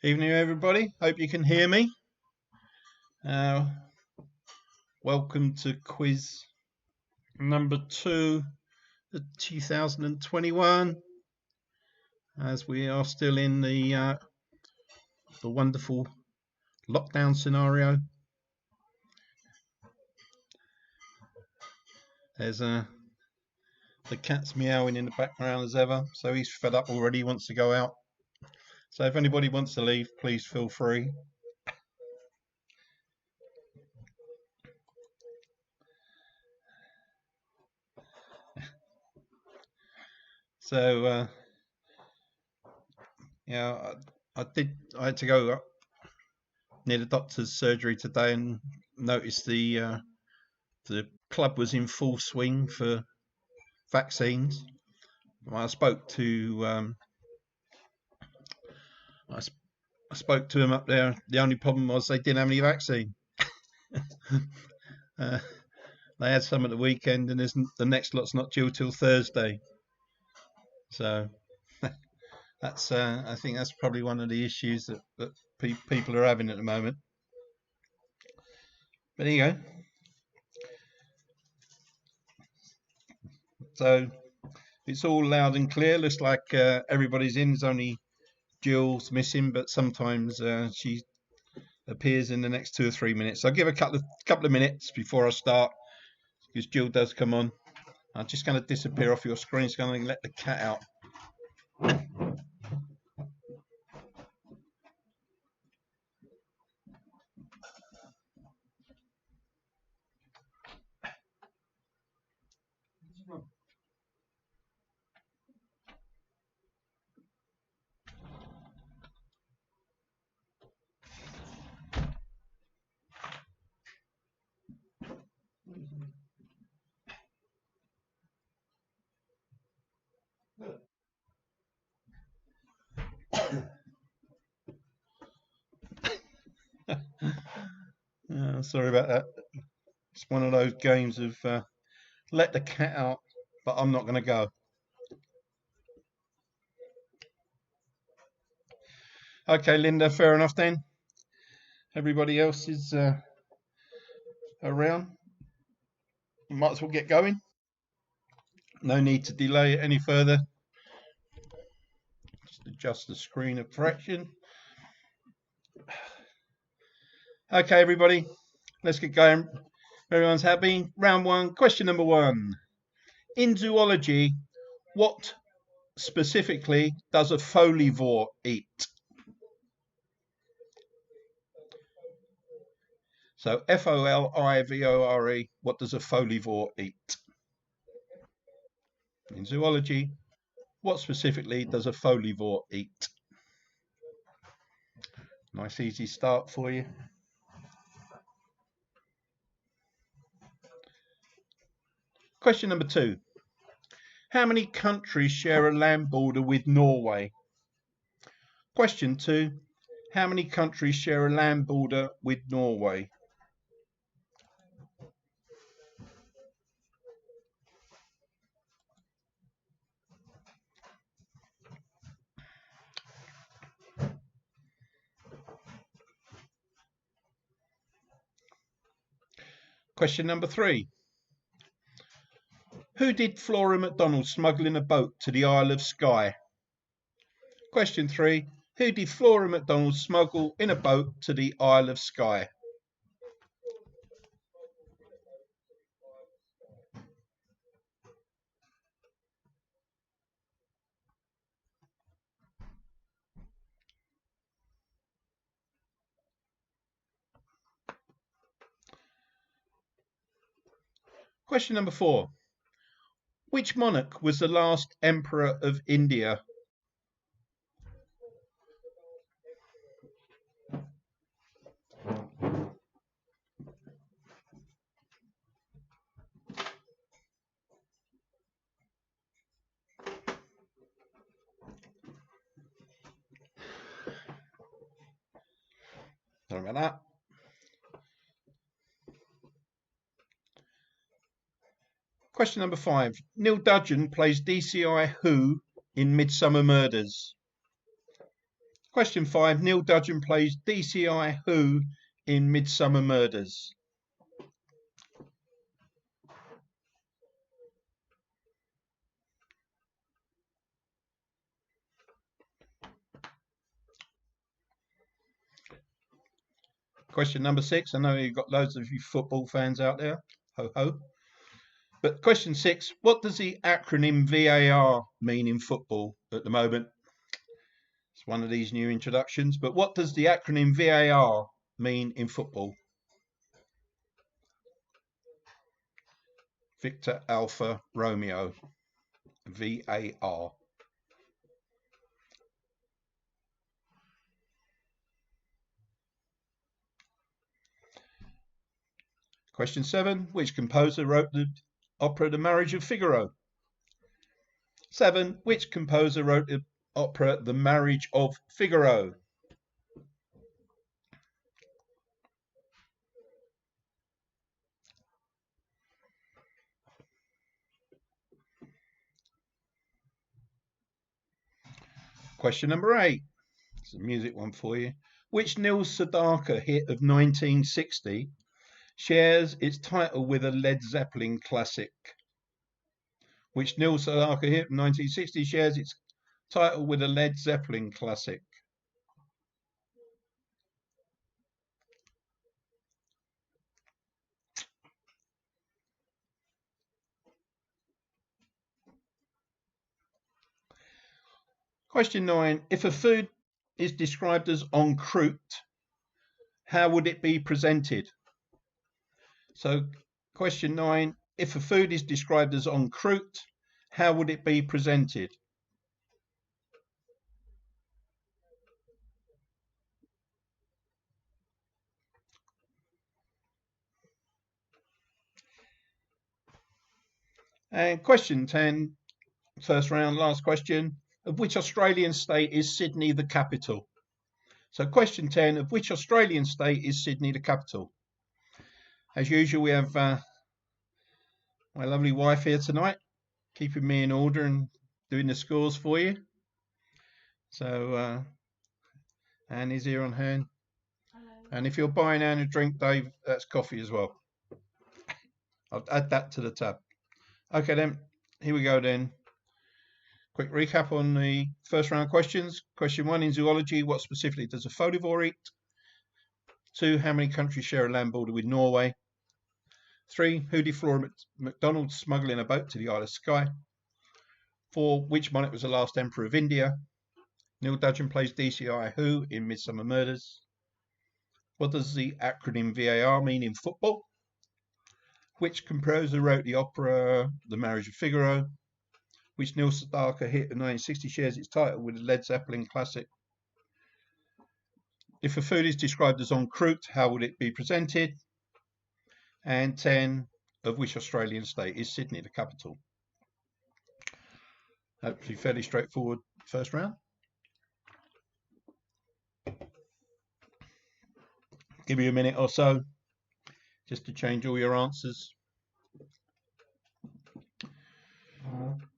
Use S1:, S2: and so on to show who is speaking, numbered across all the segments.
S1: Evening, everybody. Hope you can hear me. Welcome to quiz number 2 of 2021, as we are still in the wonderful lockdown scenario. There's the cat's meowing in the background as ever, so he's fed up already. He wants to go out. So if anybody wants to leave, please feel free. So yeah, I had to go near the doctor's surgery today and noticed the club was in full swing for vaccines. I spoke to I spoke to him up there. The only problem was they didn't have any vaccine. They had some at the weekend, and the next lot's not due till Thursday. So that's I think that's probably one of the issues that people are having at the moment. But there you go. So it's all loud and clear. Looks like everybody's in. There's only Jill's missing, but sometimes she appears in the next 2 or 3 minutes. So I'll give a couple of minutes before I start, because Jill does come on. I'm just going to disappear off your screen. It's going to let the cat out. Sorry about that. It's one of those games of let the cat out, but I'm not going to go. Okay, Linda, fair enough then. Everybody else is around. Might as well get going. No need to delay it any further. Just adjust the screen a fraction. Okay, everybody, let's get going. Everyone's happy. Round 1, question number 1. In zoology, what specifically does a folivore eat? So Folivore, what does a folivore eat? In zoology, what specifically does a folivore eat? Nice easy start for you. Question number 2. How many countries share a land border with Norway? Question 2. How many countries share a land border with Norway? Question number 3. Who did Flora MacDonald smuggle in a boat to the Isle of Skye? Question 3. Who did Flora MacDonald smuggle in a boat to the Isle of Skye? Question number 4. Which monarch was the last emperor of India? Sorry about that. Question number 5. Neil Dudgeon plays DCI who in Midsummer Murders? Question 5. Neil Dudgeon plays DCI who in Midsummer Murders? Question number 6. I know you've got loads of you football fans out there. Ho ho. But question 6. What does the acronym VAR mean in football at the moment? It's one of these new introductions. But what does the acronym VAR mean in football? Victor Alpha Romeo. VAR. Question 7. Which composer wrote the opera The Marriage of Figaro? 7. Which composer wrote the opera The Marriage of Figaro? Question number 8. It's a music one for you. Which Neil Sedaka hit of 1960 shares its title with a Led Zeppelin classic? Which Neil Sedaka hit of 1960 shares its title with a Led Zeppelin classic? Question 9. If a food is described as en croûte, how would it be presented? So question 9. If a food is described as en croûte, how would it be presented? And question 10, first round, last question. Of which Australian state is Sydney the capital? So question 10, of which Australian state is Sydney the capital? As usual, we have my lovely wife here tonight, keeping me in order and doing the scores for you. So Annie's here on hand. Hello. And if you're buying Anne a drink, Dave, that's coffee as well. I'll add that to the tab. Okay then, here we go then. Quick recap on the first round questions. Question 1, in zoology, what specifically does a folivore eat? 2, how many countries share a land border with Norway? 3, who did Flora MacDonald smuggle in a boat to the Isle of Skye? 4, which monarch was the last emperor of India? Neil Dudgeon plays DCI who in Midsummer Murders? What does the acronym VAR mean in football? Which composer wrote the opera The Marriage of Figaro? Which Neil Sedaka hit in 1960 shares its title with a Led Zeppelin classic? If a food is described as en croûte, how would it be presented? And 10, of which Australian state is Sydney the capital? Hopefully fairly straightforward first round. Give you a minute or so just to change all your answers.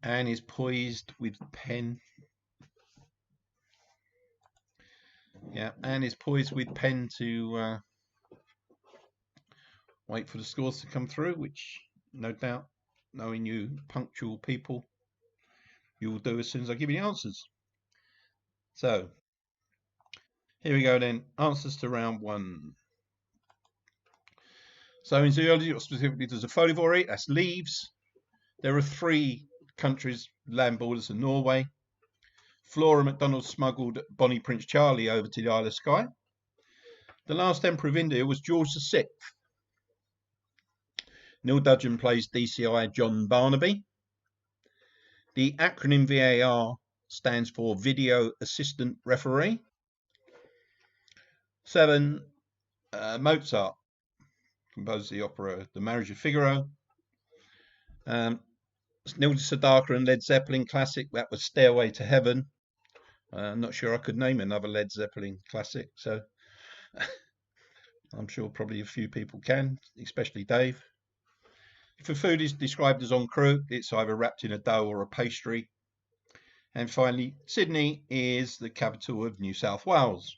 S1: Anne is poised with pen. Yeah, Anne is poised with pen to wait for the scores to come through, which no doubt, knowing you punctual people, you will do as soon as I give you the answers. So here we go then. Answers to round 1. So in zoology, what specifically does a folivore eat? That's leaves. There are 3 countries, land borders of Norway. Flora MacDonald smuggled Bonnie Prince Charlie over to the Isle of Skye. The last emperor of India was George VI. Neil Dudgeon plays DCI John Barnaby. The acronym VAR stands for Video Assistant Referee. 7, Mozart composed the opera The Marriage of Figaro. Neil Sedaka and Led Zeppelin classic, that was Stairway to Heaven. I'm not sure I could name another Led Zeppelin classic, so I'm sure probably a few people can, especially Dave. If a food is described as en croûte, it's either wrapped in a dough or a pastry. And finally, Sydney is the capital of New South Wales.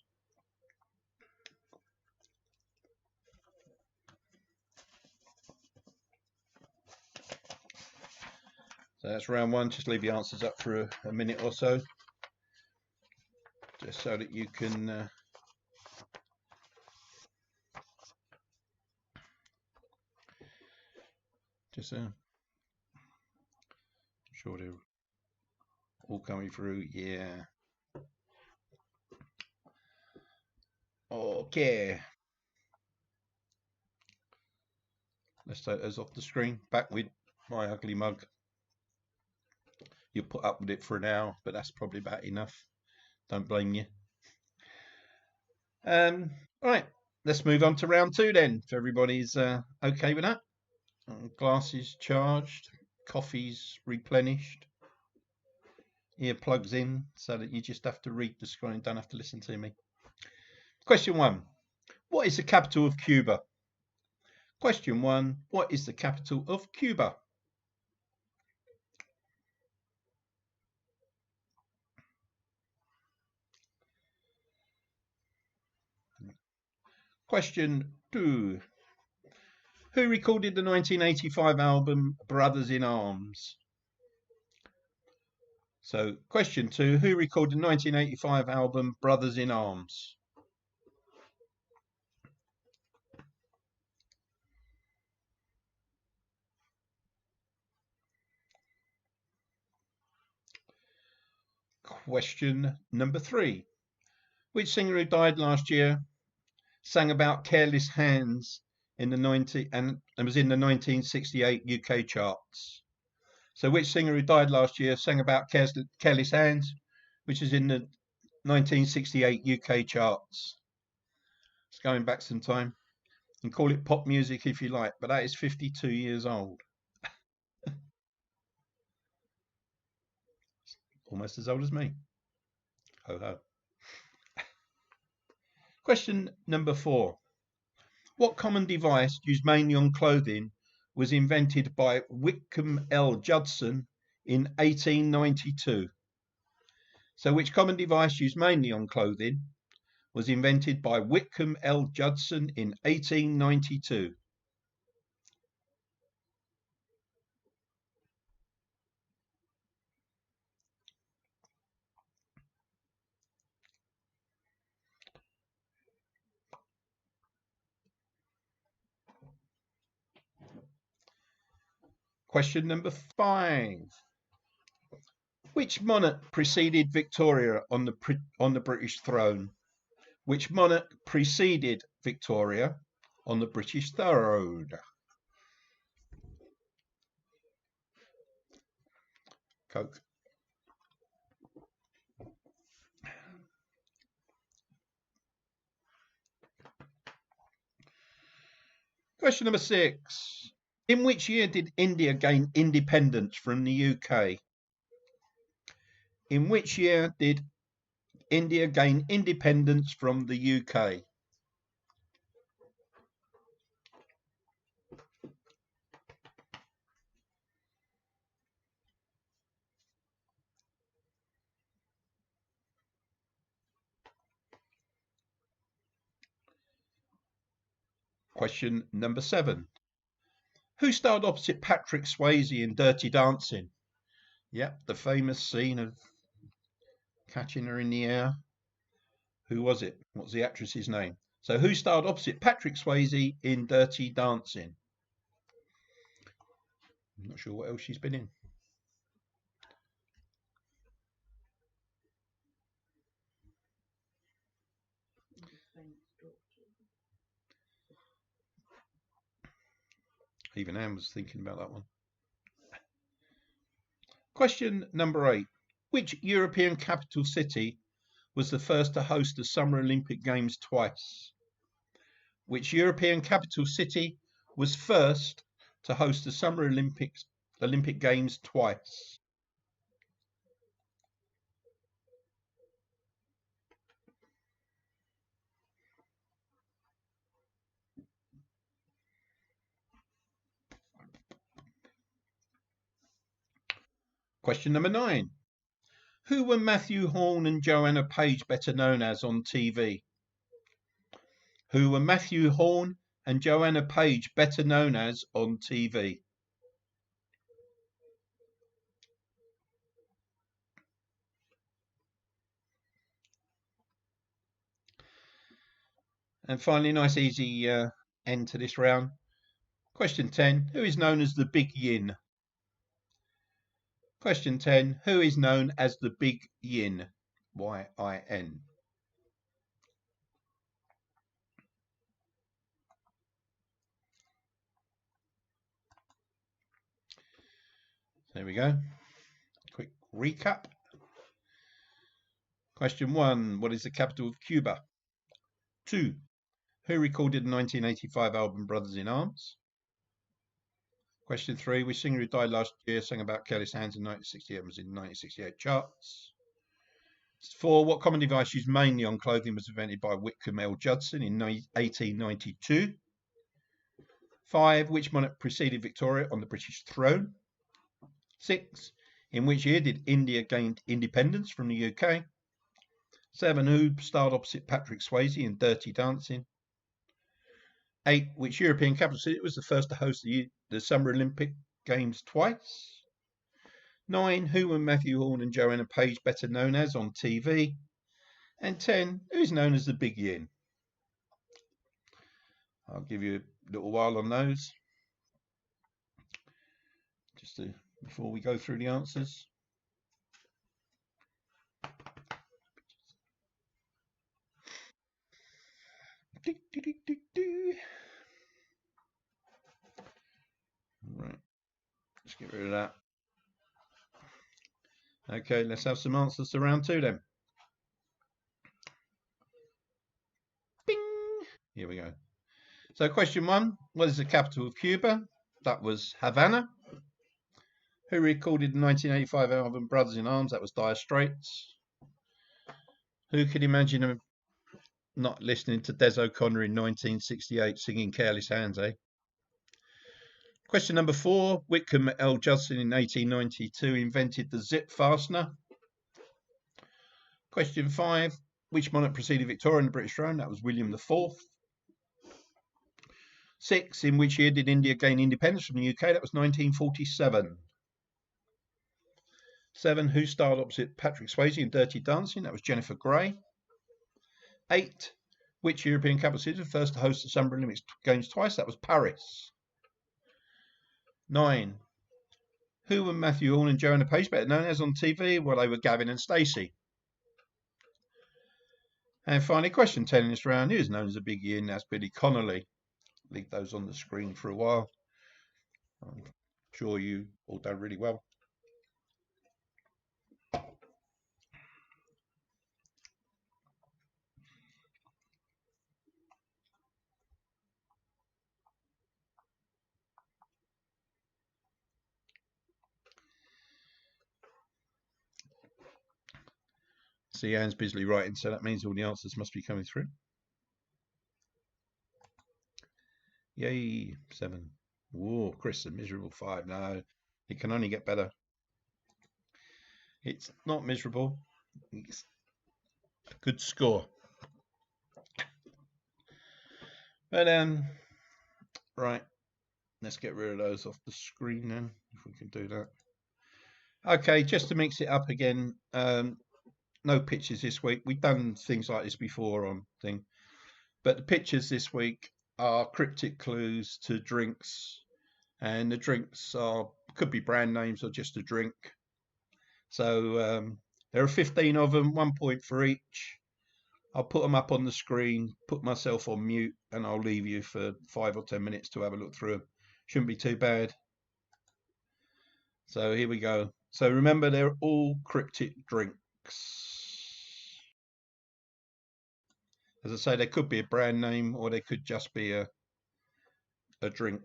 S1: So that's round one. Just leave the answers up for a minute or so, just so that you can sure they're all coming through. Yeah. Okay. Let's take those off the screen. Back with my ugly mug. You'll put up with it for an hour, but that's probably about enough. Don't blame you. All right, let's move on to round two then. If everybody's okay with that. Glasses charged, coffee's replenished, earplugs in, so that you just have to read the screen, don't have to listen to me. Question one. What is the capital of Cuba? Question one. What is the capital of Cuba? Question two. Who recorded the 1985 album Brothers in Arms? So, question two. Who recorded the 1985 album Brothers in Arms? Question number three. Which singer who died last year sang about careless hands in the was in the 1968 UK charts? So which singer who died last year sang about careless hands, which is in the 1968 UK charts? It's going back some time. You can call it pop music if you like, but that is 52 years old. Almost as old as me. Ho ho. Question number four. What common device used mainly on clothing was invented by Whitcomb L. Judson in 1892? So which common device used mainly on clothing was invented by Whitcomb L. Judson in 1892? Question number five. Which monarch preceded Victoria on the British throne? Which monarch preceded Victoria on the British throne? Coke. Question number six. In which year did India gain independence from the UK? In which year did India gain independence from the UK? Question number seven. Who starred opposite Patrick Swayze in Dirty Dancing? Yep, the famous scene of catching her in the air. Who was it? What's the actress's name? So who starred opposite Patrick Swayze in Dirty Dancing? I'm not sure what else she's been in. Even Anne was thinking about that one. Question number eight. Which European capital city was the first to host the Summer Olympic Games twice? Which European capital city was first to host the Summer Olympic Games twice? Question number nine. Who were Matthew Horne and Joanna Page better known as on TV? Who were Matthew Horne and Joanna Page better known as on TV? And finally, nice easy end to this round. Question 10. Who is known as the Big Yin? Question 10. Who is known as the Big Yin? Y-I-N. There we go. Quick recap. Question 1. What is the capital of Cuba? 2. Who recorded the 1985 album Brothers in Arms? Question 3. Which singer who died last year sang about careless hands in 1968 and was in 1968 charts? 4. What common device used mainly on clothing was invented by Whitcomb L. Judson in 1892? 5. Which monarch preceded Victoria on the British throne? 6. In which year did India gain independence from the UK? 7. Who starred opposite Patrick Swayze in Dirty Dancing? 8. Which European capital city was the first to host the Summer Olympic Games twice? 9. Who were Matthew Horne and Joanna Page better known as on TV? And 10. Who is known as the Big Yin? I'll give you a little while on those, just before we go through the answers. Right, let's get rid of that. Okay, let's have some answers to round 2 then. Bing! Here we go. So question 1, what is the capital of Cuba? That was Havana. Who recorded the 1985 album Brothers in Arms? That was Dire Straits. Who could imagine not listening to Des O'Connor in 1968 singing Careless Hands, eh? Question number 4, Whitcomb L. Judson in 1892 invented the zip fastener. Question 5, which monarch preceded Victoria on the British throne? That was William IV. 6, in which year did India gain independence from the UK? That was 1947. 7, who starred opposite Patrick Swayze in Dirty Dancing? That was Jennifer Grey. 8, which European capital city was first to host the Summer Olympic Games twice? That was Paris. 9, who were Matthew Horne and Joanna Page better known as on TV? Well, they were Gavin and Stacey. And finally, question 10 in this round, who is known as the Big Yin? That's Billy Connolly. Leave those on the screen for a while. I'm sure you all done really well. See, Anne's busily writing, so that means all the answers must be coming through. Yay, 7. Whoa, Chris, a miserable 5. No, it can only get better. It's not miserable. It's a good score. But right, let's get rid of those off the screen then, if we can do that. Okay, just to mix it up again, no pictures this week. We've done things like this before on thing, but the pictures this week are cryptic clues to drinks, and the drinks could be brand names or just a drink. So there are 15 of them, 1 point for each. I'll put them up on the screen, put myself on mute, and I'll leave you for 5 or 10 minutes to have a look through them. Shouldn't be too bad. So here we go. So remember, they're all cryptic drinks. As I say, they could be a brand name or they could just be a drink.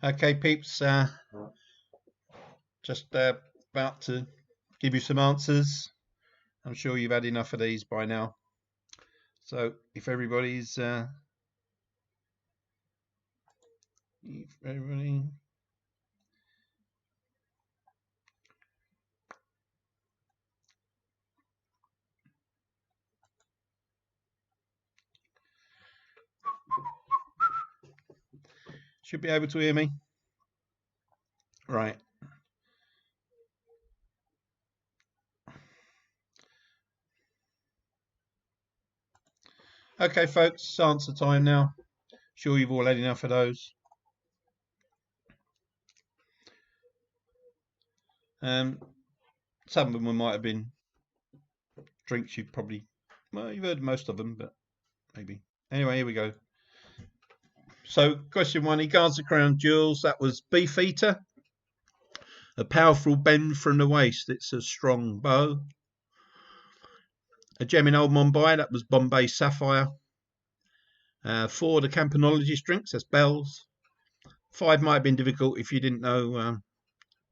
S1: Okay, peeps, just about to give you some answers. I'm sure you've had enough of these by now. So if everybody should be able to hear me. Right. Okay, folks, answer time now. Sure you've all had enough of those. Some of them might have been drinks you've probably, well, you've heard most of them, but maybe. Anyway, here we go. So, question one, he guards the crown jewels. That was Beefeater. A powerful bend from the waist. It's a strong bow. A gem in Old Mumbai. That was Bombay Sapphire. 4, the Campanologist drinks. That's Bells. 5 might have been difficult if you didn't know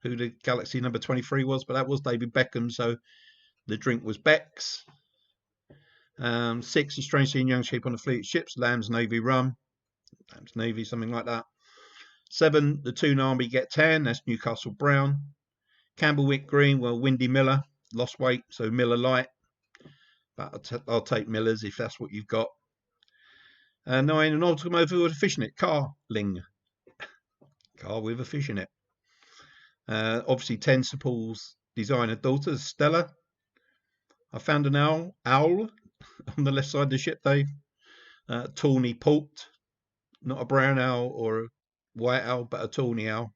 S1: who the Galaxy number 23 was, but that was David Beckham, so the drink was Beck's. 6, a strange seeing young sheep on the fleet ships. Lamb's Navy rum. Lamb's Navy, something like that. 7, the Toon Army get tan. That's Newcastle Brown. Campbellwick Green, well, Windy Miller. Lost weight, so Miller Light. But I'll take Miller's if that's what you've got. 9, an automobile with a fish in it. Carling. Car with a fish in it. Obviously, 10, Sir Paul's designer daughter, Stella. I found an owl on the left side of the ship, Dave. Tawny Port. Not a brown owl or a white owl, but a tawny owl.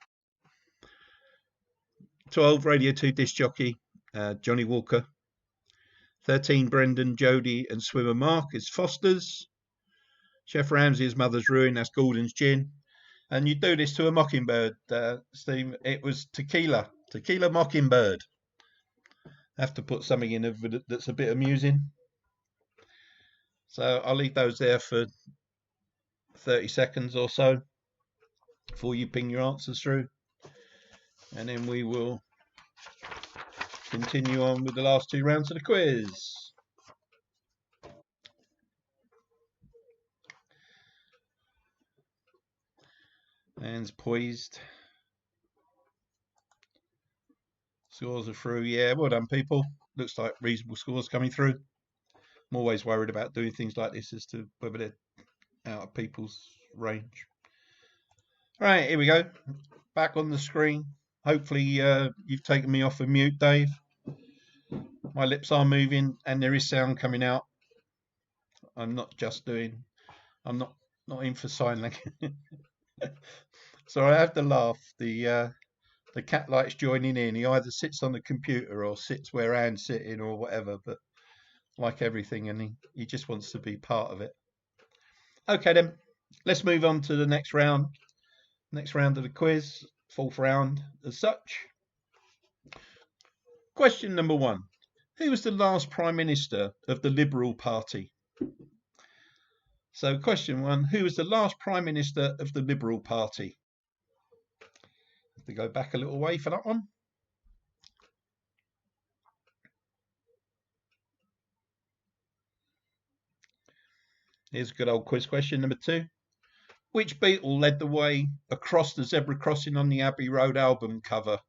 S1: 12, Radio 2 disc jockey, Johnny Walker. 13, Brendan, Jody and swimmer Mark is Foster's. Chef Ramsay's Mother's Ruin, that's Gordon's Gin. And you do this to a mockingbird, Steve. It was Tequila Mockingbird. I have to put something in that's a bit amusing. So I'll leave those there for 30 seconds or so before you ping your answers through. And then we will continue on with the last 2 rounds of the quiz. Hands poised. Scores are through. Yeah, well done, people. Looks like reasonable scores coming through. I'm always worried about doing things like this as to whether they're out of people's range. Right, here we go. Back on the screen. Hopefully you've taken me off of mute, Dave. My lips are moving and there is sound coming out. I'm not in for sign language. So I have to laugh. The cat likes joining in. He either sits on the computer or sits where Anne's sitting or whatever, but like everything, and he just wants to be part of it. Okay then, let's move on to the next round. Next round of the quiz, 4th round as such. Question number 1. Who was the last Prime Minister of the Liberal Party? So question 1, who was the last Prime Minister of the Liberal Party? Have to go back a little way for that one. Here's a good old quiz question number 2. Which Beatle led the way across the zebra crossing on the Abbey Road album cover?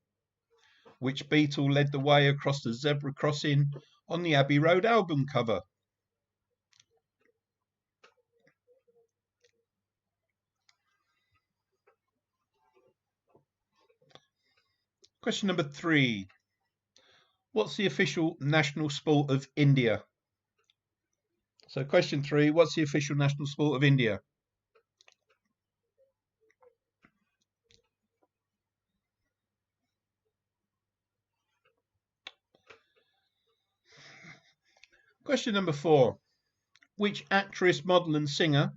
S1: Which Beatle led the way across the zebra crossing on the Abbey Road album cover? Question number 3. What's the official national sport of India? So question 3, what's the official national sport of India? Question number 4. Which actress, model and singer's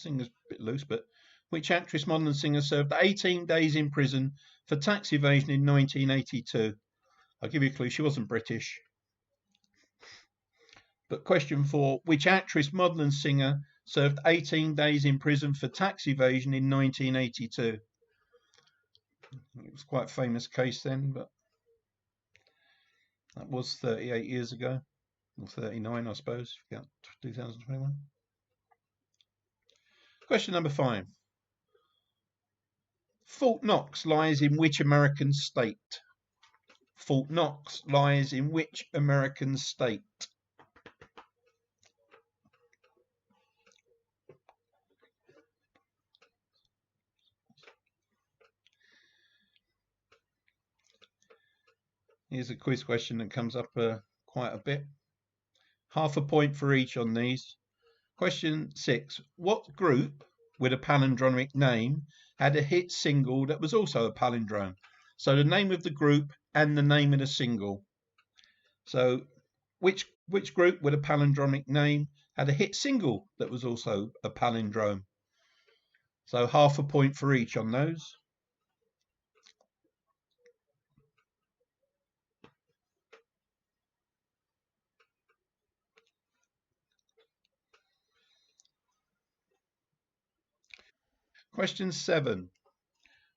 S1: a bit loose, but which actress, model and singer served 18 days in prison for tax evasion in 1982? I'll give you a clue, she wasn't British. But question 4, which actress, model and singer served 18 days in prison for tax evasion in 1982? It was quite a famous case then, but that was 38 years ago, or 39, I suppose. 2021. Question number 5. Fort Knox lies in which American state? Fort Knox lies in which American state? Here's a quiz question that comes up quite a bit. Half a point for each on these. Question 6. What group with a palindromic name had a hit single that was also a palindrome? So the name of the group and the name of the single. So which group with a palindromic name had a hit single that was also a palindrome? So half a point for each on those. Question 7.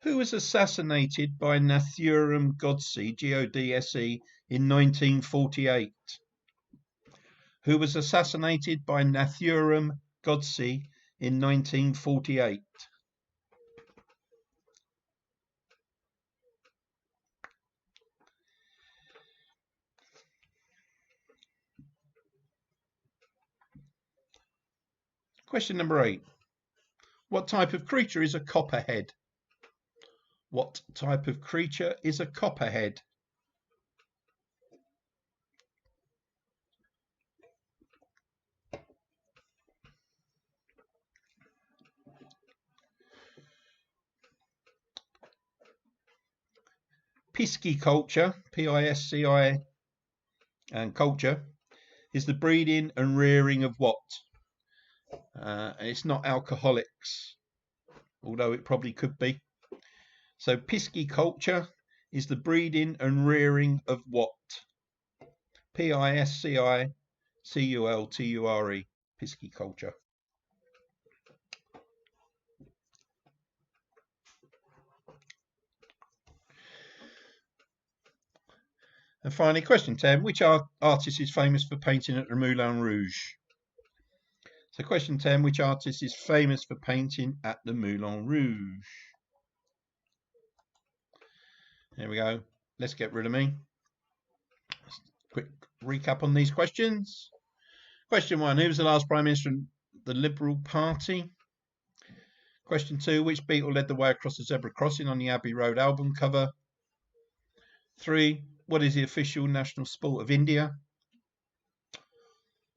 S1: Who was assassinated by Nathuram Godse, Godse, in 1948? Who was assassinated by Nathuram Godse in 1948? Question number 8. What type of creature is a copperhead? What type of creature is a copperhead? Pisciculture, P-I-S-C-I, and culture, is the breeding and rearing of what? It's not alcoholics, although it probably could be. So pisciculture is the breeding and rearing of what? Pisciculture, pisciculture. And finally, question 10. Which artist is famous for painting at the Moulin Rouge? So question 10. Which artist is famous for painting at the Moulin Rouge? There we go. Let's get rid of me. Quick recap on these questions. Question 1. Who was the last Prime Minister of the Liberal Party? Question 2. Which Beatle led the way across the zebra crossing on the Abbey Road album cover? 3. What is the official national sport of India?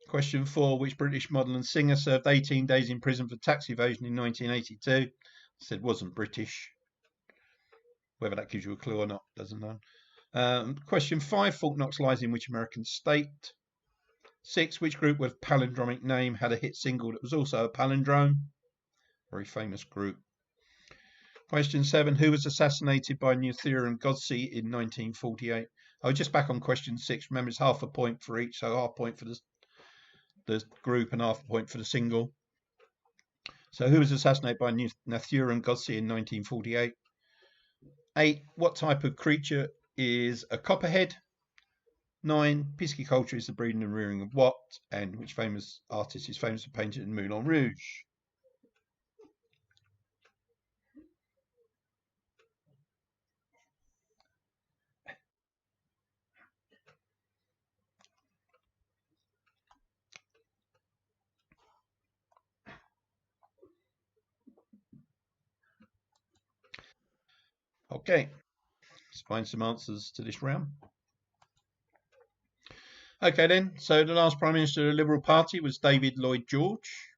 S1: Question 4. Which British model and singer served 18 days in prison for tax evasion in 1982? I said wasn't British. Whether that gives you a clue or not, doesn't know. Question 5. Fort Knox lies in which American state? 6. Which group with palindromic name had a hit single that was also a palindrome? Very famous group. Question 7. Who was assassinated by Nathuram Godse in 1948? Oh, just back on question 6. Remember, it's half a point for each, so half a point for the group and half a point for the single. So who was assassinated by Nathuram Godse in 1948? 8. What type of creature is a copperhead? 9. Pisciculture is the breeding and rearing of what? And which famous artist is famous for painting in Moulin Rouge? Okay, let's find some answers to this round. Okay then, so the last Prime Minister of the Liberal Party was David Lloyd George.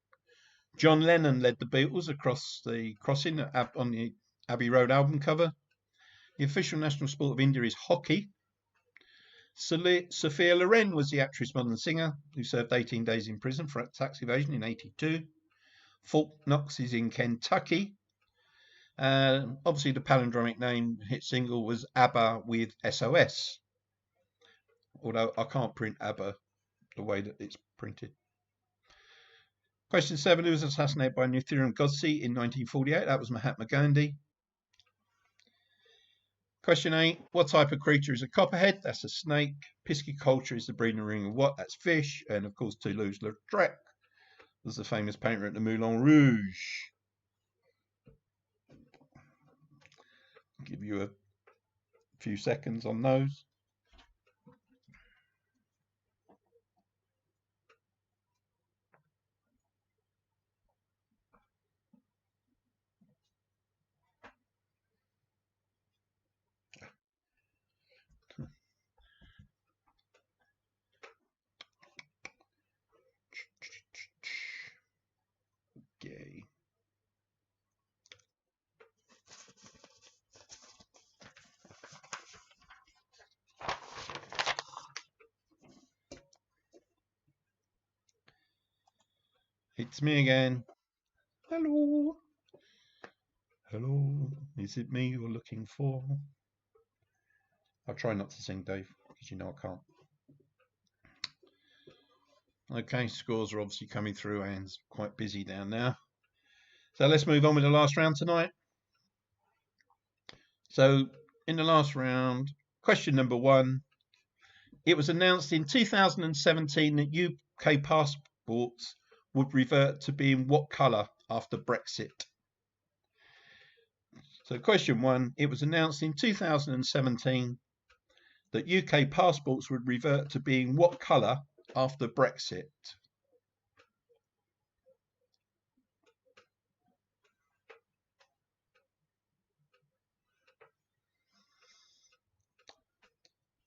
S1: John Lennon led the Beatles across the crossing on the Abbey Road album cover. The official national sport of India is hockey. Sophia Loren was the actress, model and singer who served 18 days in prison for tax evasion in 1982. Fort Knox is in Kentucky. Obviously, the palindromic name hit single was ABBA with SOS. Although I can't print ABBA the way that it's printed. Question 7. Who was assassinated by Nathuram Godse in 1948? That was Mahatma Gandhi. Question 8. What type of creature is a copperhead? That's a snake. Pisciculture is the breeding ring of what? That's fish. And of course, Toulouse-Lautrec was the famous painter at the Moulin Rouge. I'll give you a few seconds on those. Okay. It's me again. Hello. Hello. Is it me you're looking for? I'll try not to sing, Dave, because you know I can't. Okay, scores are obviously coming through and it's quite busy down now. So let's move on with the last round tonight. So in the last round, question number 1. It was announced in 2017 that UK passports would revert to being what colour after Brexit? So question 1, it was announced in 2017 that UK passports would revert to being what colour after Brexit?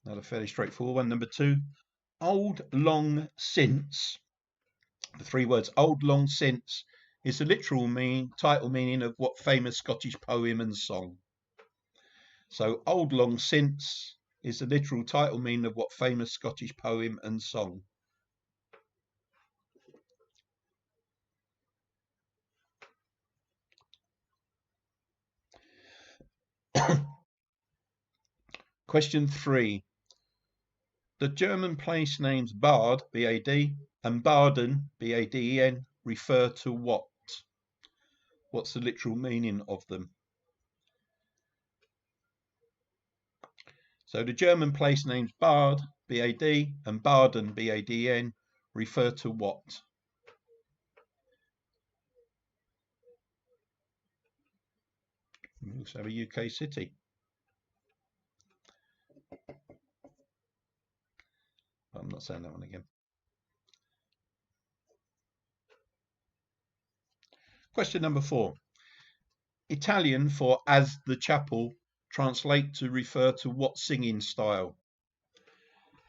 S1: Another fairly straightforward one. Number 2, old long since. The 3 words old long since is the literal title meaning of what famous Scottish poem and song? So old long since is the literal title meaning of what famous Scottish poem and song? Question 3. The German place names Bad, B-A-D, and Baden, B-A-D-E-N, refer to what? What's the literal meaning of them? So the German place names Bad, B-A-D, and Baden, B-A-D-E-N, refer to what? We also have a UK city. I'm not saying that one again. Question number 4. Italian for as the chapel translate to refer to what singing style?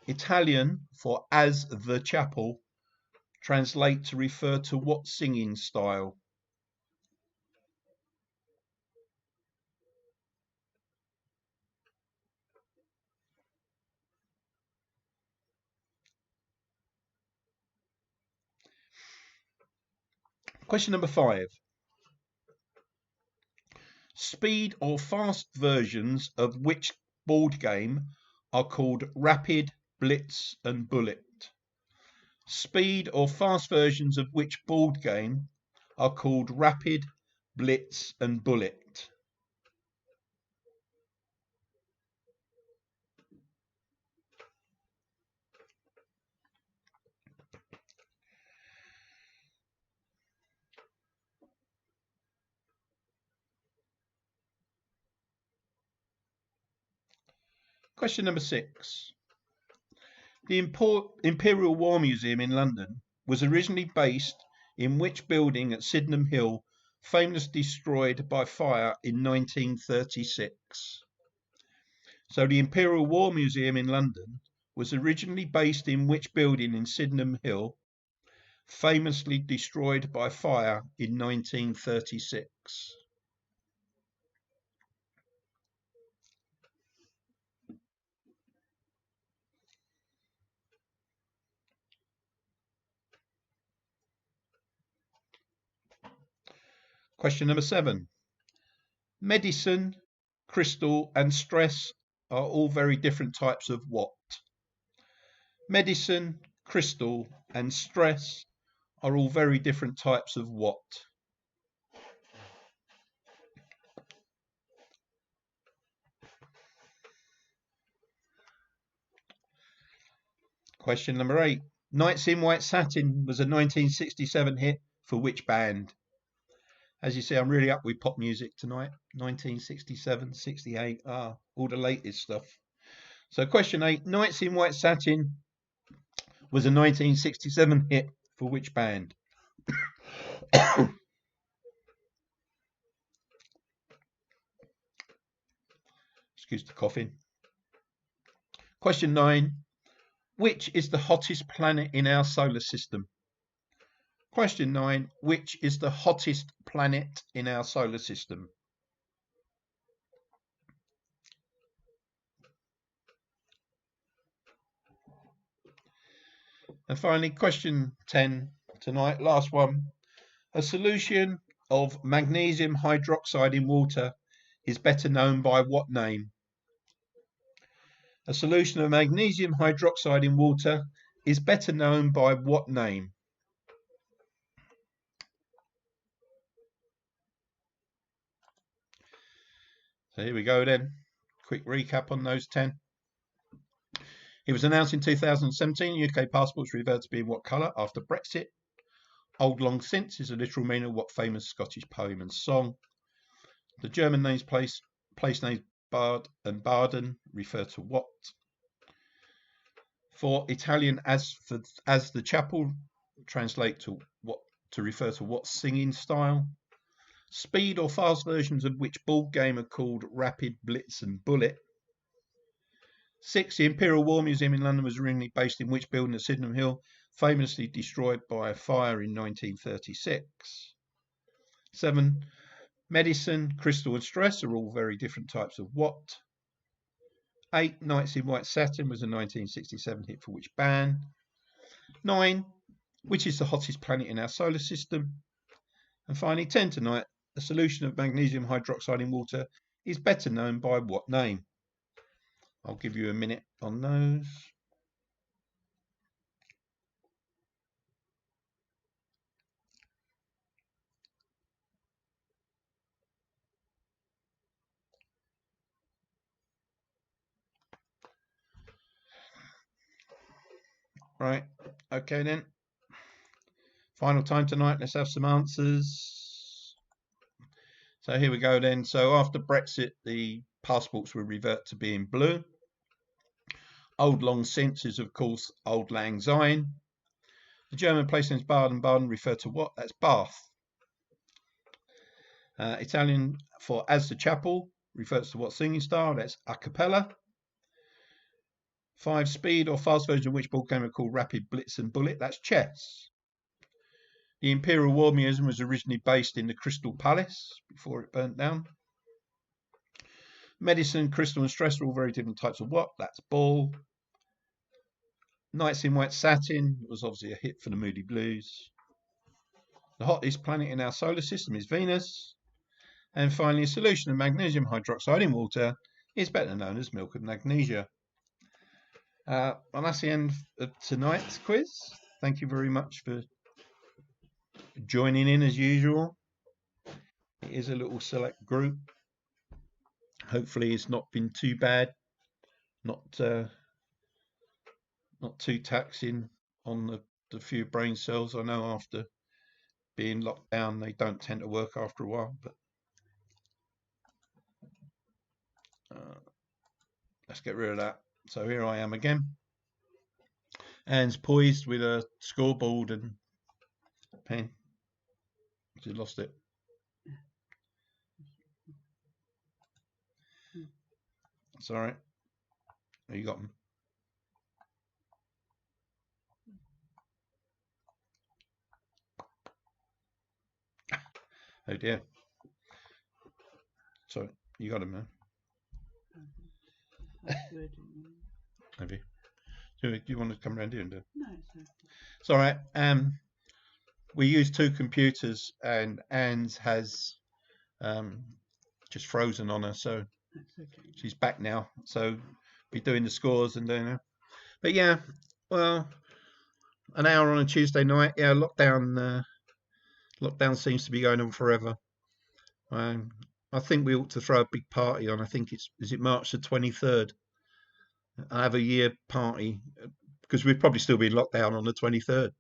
S1: Italian for as the chapel translate to refer to what singing style? Question number 5. Speed or fast versions of which board game are called Rapid, Blitz and Bullet? Speed or fast versions of which board game are called Rapid, Blitz and Bullet? Question number 6. The Imperial War Museum in London was originally based in which building at Sydenham Hill, famously destroyed by fire in 1936? So the Imperial War Museum in London was originally based in which building in Sydenham Hill, famously destroyed by fire in 1936? Question number 7. Medicine, crystal and stress are all very different types of what? Medicine, crystal and stress are all very different types of what? Question number 8. Nights in White Satin was a 1967 hit for which band? As you see, I'm really up with pop music tonight. 1967, 68, all the latest stuff. So question 8. Nights in White Satin was a 1967 hit for which band? Excuse the coughing. Question 9. Which is the hottest planet in our solar system? Question 9. Which is the hottest planet in our solar system? And finally, question 10 tonight, last one. A solution of magnesium hydroxide in water is better known by what name? A solution of magnesium hydroxide in water is better known by what name? So here we go then. Quick recap on those 10. It was announced in 2017 UK passports revert to being what colour after Brexit? Old long since is a literal meaning of what famous Scottish poem and song? The German names place names Bard and Baden refer to what? For Italian, as the chapel, translate to what, to refer to what singing style? Speed or fast versions of which ball game are called Rapid, Blitz and Bullet? 6. The Imperial War Museum in London was originally based in which building at Sydenham Hill, famously destroyed by a fire in 1936? 7. Medicine, crystal and stress are all very different types of what? 8. Nights in White Satin was a 1967 hit for which band? 9. Which is the hottest planet in our solar system? And finally, 10 tonight, a solution of magnesium hydroxide in water is better known by what name? I'll give you a minute on those. Right, okay then. Final time tonight, let's have some answers. So here we go then. So after Brexit, the passports will revert to being blue. Old long since is, of course, Old Lang Syne. The German place names Baden Baden refer to what? That's Bath. Italian for as the chapel refers to what singing style? That's a cappella. 5. Speed or fast version of which ball game are called Rapid, Blitz and Bullet? That's chess. The Imperial War Museum was originally based in the Crystal Palace before it burnt down. Medicine, crystal and stress are all very different types of what? That's ball. Nights in White Satin was obviously a hit for the Moody Blues. The hottest planet in our solar system is Venus. And finally, a solution of magnesium hydroxide in water is better known as milk of magnesia. And that's the end of tonight's quiz. Thank you very much for joining in as usual. It is a little select group. Hopefully it's not been too bad, not too taxing on the few brain cells. I know after being locked down they don't tend to work after a while, but let's get rid of that. So here I am again. Anne's poised with a scoreboard and pen. She lost it. It's all right. You got them. Oh dear. So you got them, man. Have you? Do you want to come around here and do it?
S2: No,
S1: it's all right. We use 2 computers, and Anne's has just frozen on her, so
S2: okay.
S1: She's back now. So be doing the scores and doing that. But yeah, well, an hour on a Tuesday night. Yeah, lockdown seems to be going on forever. I think we ought to throw a big party on. I think is it March the 23rd? I have a year party because we'd probably still be locked down on the 23rd.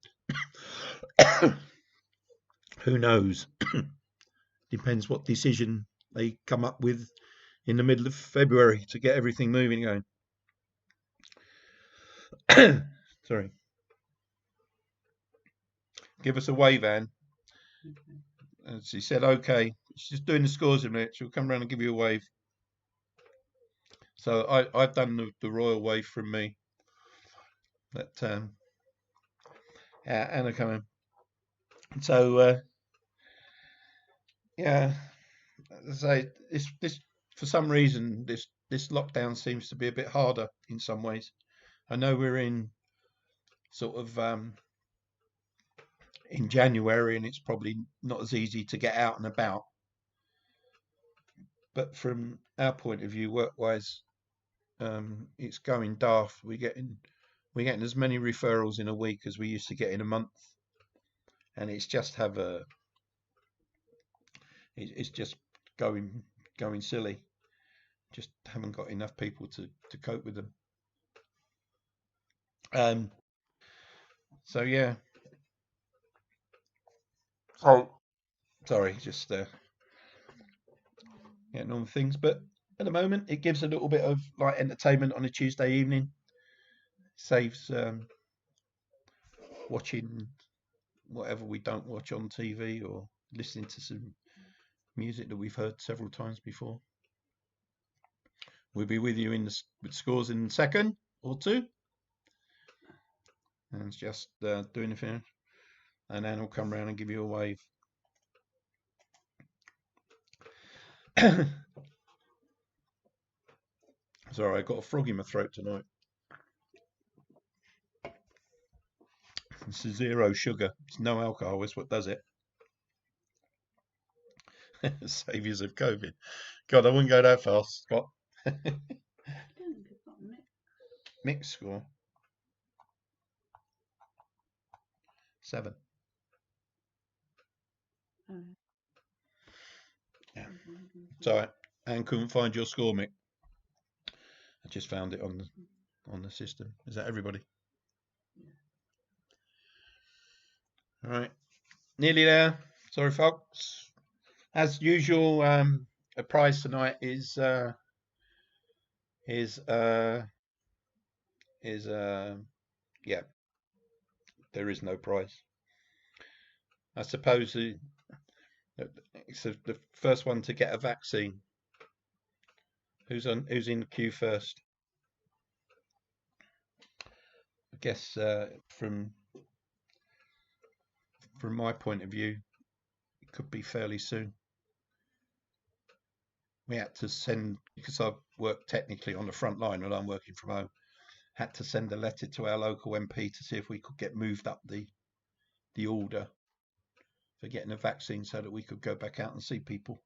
S1: Who knows? Depends what decision they come up with in the middle of February to get everything moving again. Sorry. Give us a wave, Anne. And she said, okay. She's doing the scores in a minute. She'll come around and give you a wave. So I've done the royal wave from me. That Anna coming. So yeah, as I say, this for some reason this lockdown seems to be a bit harder in some ways. I know we're in sort of in January, and it's probably not as easy to get out and about. But from our point of view, work-wise, it's going daft. We're getting as many referrals in a week as we used to get in a month, and it's just it's just going silly. Just haven't got enough people to cope with them. So yeah. So sorry, just getting on with things, but at the moment it gives a little bit of like entertainment on a Tuesday evening. Saves watching whatever we don't watch on TV or listening to some music that we've heard several times before. We'll be with you with scores in a second or two. And it's just doing the thing. And then I'll come around and give you a wave. Sorry, I got a frog in my throat tonight. It's 0 sugar. It's no alcohol. That's what does it. Saviours of COVID. God, I wouldn't go that fast, Scott. Mixed score. 7. Yeah. Sorry, Anne couldn't find your score, Mick. I just found it on the system. Is that everybody? All right, nearly there. Sorry, folks. As usual, a prize tonight is yeah. There is no prize. I suppose it's the first one to get a vaccine. Who's in the queue first? I guess from my point of view, it could be fairly soon. We had to send, because I work technically on the front line and I'm working from home, had to send a letter to our local MP to see if we could get moved up the order for getting a vaccine so that we could go back out and see people.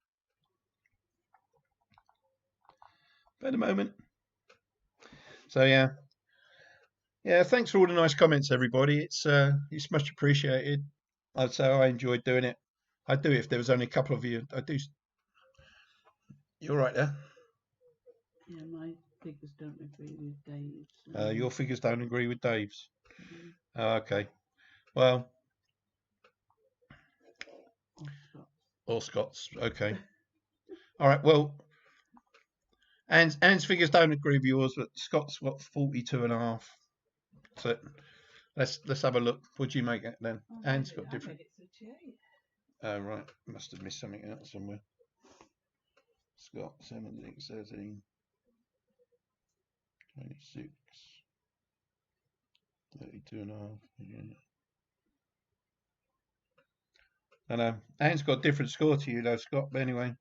S1: But at the moment, so yeah, thanks for all the nice comments, everybody. It's much appreciated. I'd say I enjoyed doing it. I'd do it if there was only a couple of you. I do. You're right there.
S2: Yeah, my figures don't agree with Dave's.
S1: Your figures don't agree with Dave's. Okay. Well. Or Scott's. Okay. All right. Well, Anne's figures don't agree with yours, but Scott's got 42.5. So let's have a look. What do you make it then? Anne's got different. Right. Must have missed something out somewhere. Scott 7, 6, 13, 26, 32.5. Yeah. I know. Anne's got a different score to you though, Scott, but anyway.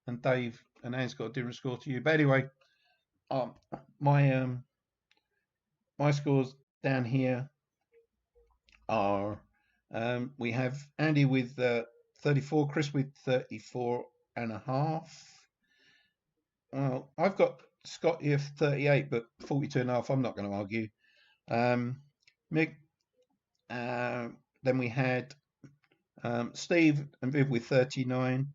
S1: And Dave and Anne's got a different score to you. But anyway, my scores down here are we have Andy with 34, Chris with 34.5. Well, I've got Scott here 38, but 42.5. I'm not going to argue. Mick. Then we had Steve and Viv with 39.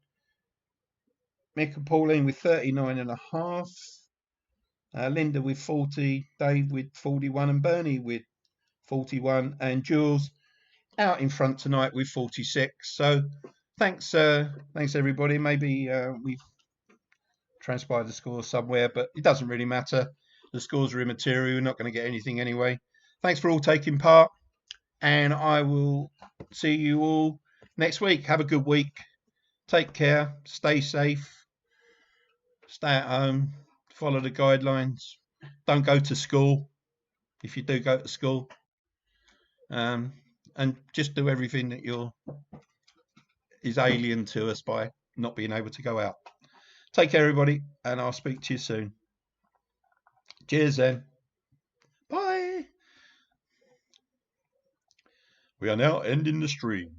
S1: Mick and Pauline with 39.5. Linda with 40. Dave with 41, and Bernie with 41, and Jules out in front tonight with 46. So thanks everybody. Maybe we've transpired the score somewhere, but it doesn't really matter. The scores are immaterial. We're not going to get anything anyway. Thanks for all taking part, and I will see you all next week. Have a good week. Take care. Stay safe. Stay at home. Follow the guidelines. Don't go to school if you do go to school. And just do everything that is alien to us by not being able to go out. Take care, everybody, and I'll speak to you soon. Cheers, then. Bye. We are now ending the stream.